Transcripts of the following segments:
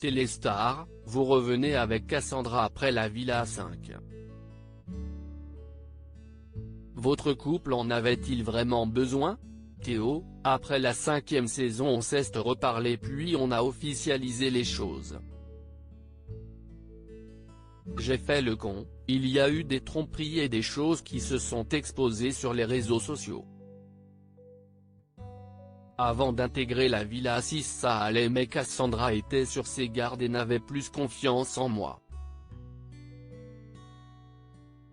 Téléstar, vous revenez avec Cassandra après la Villa 5. Votre couple en avait-il vraiment besoin? Théo, après la 5e saison on s'est reparlé puis on a officialisé les choses. J'ai fait le con, il y a eu des tromperies et des choses qui se sont exposées sur les réseaux sociaux. Avant d'intégrer la Villa 6 ça allait mais Cassandra était sur ses gardes et n'avait plus confiance en moi.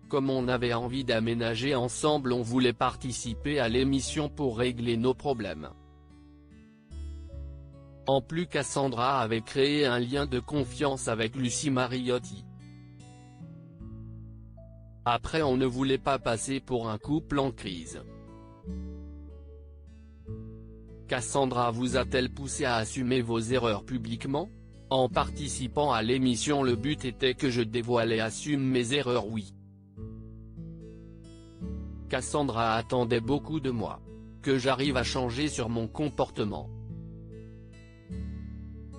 Comme on avait envie d'aménager ensemble on voulait participer à l'émission pour régler nos problèmes. En plus Cassandra avait créé un lien de confiance avec Lucie Mariotti. Après on ne voulait pas passer pour un couple en crise. Cassandra vous a-t-elle poussé à assumer vos erreurs publiquement? En participant à l'émission le but était que je dévoile et assume mes erreurs oui. Cassandra attendait beaucoup de moi. Que j'arrive à changer sur mon comportement.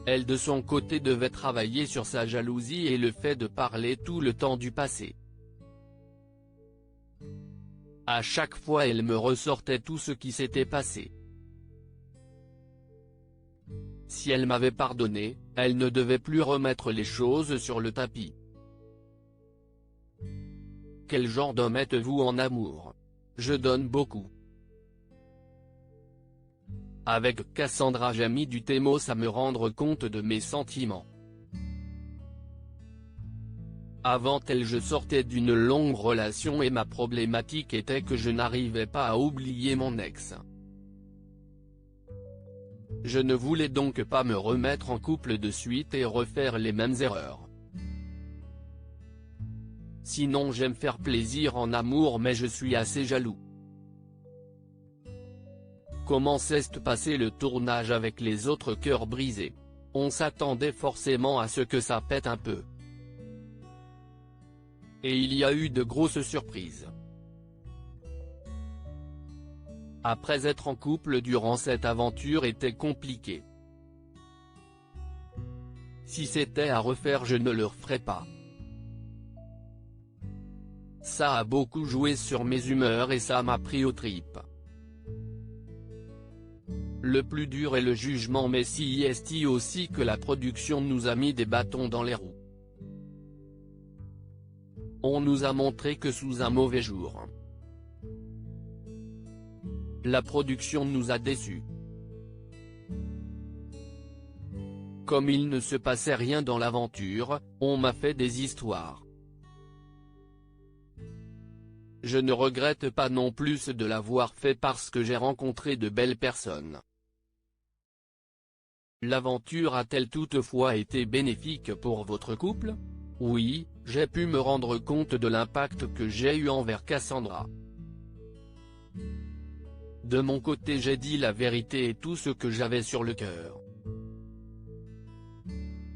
Elle de son côté devait travailler sur sa jalousie et le fait de parler tout le temps du passé. À chaque fois elle me ressortait tout ce qui s'était passé. Si elle m'avait pardonné, elle ne devait plus remettre les choses sur le tapis. Quel genre d'homme êtes-vous en amour? Je donne beaucoup. Avec Cassandra j'ai mis du temps à me rendre compte de mes sentiments. Avant elle je sortais d'une longue relation et ma problématique était que je n'arrivais pas à oublier mon ex. Je ne voulais donc pas me remettre en couple de suite et refaire les mêmes erreurs. Sinon j'aime faire plaisir en amour mais je suis assez jaloux. Comment s'est passé le tournage avec les autres cœurs brisés? On s'attendait forcément à ce que ça pète un peu. Et il y a eu de grosses surprises. Après être en couple durant cette aventure était compliqué. Si c'était à refaire je ne le referais pas. Ça a beaucoup joué sur mes humeurs et ça m'a pris aux tripes. Le plus dur est le jugement mais si est aussi que la production nous a mis des bâtons dans les roues. On nous a montré que sous un mauvais jour. La production nous a déçus. Comme il ne se passait rien dans l'aventure, on m'a fait des histoires. Je ne regrette pas non plus de l'avoir fait parce que j'ai rencontré de belles personnes. L'aventure a-t-elle toutefois été bénéfique pour votre couple? Oui, j'ai pu me rendre compte de l'impact que j'ai eu envers Cassandra. De mon côté j'ai dit la vérité et tout ce que j'avais sur le cœur.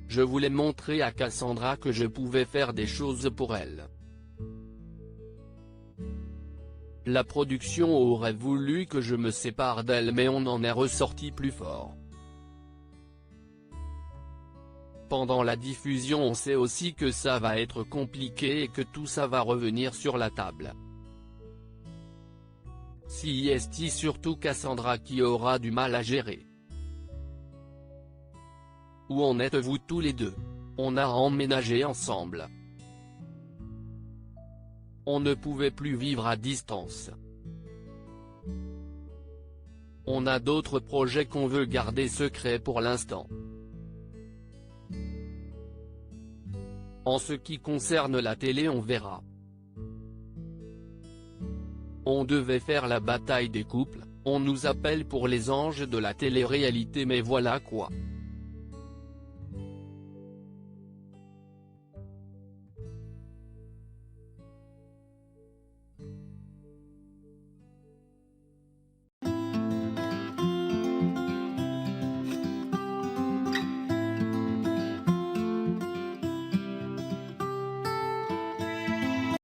Je voulais montrer à Cassandra que je pouvais faire des choses pour elle. La production aurait voulu que je me sépare d'elle mais on en est ressorti plus fort. Pendant la diffusion on sait aussi que ça va être compliqué et que tout ça va revenir sur la table. Si est surtout Cassandra qui aura du mal à gérer. Où en êtes-vous tous les deux? On a emménagé ensemble. On ne pouvait plus vivre à distance. On a d'autres projets qu'on veut garder secrets pour l'instant. En ce qui concerne la télé on verra. On devait faire la bataille des couples, on nous appelle pour les anges de la télé-réalité mais voilà quoi.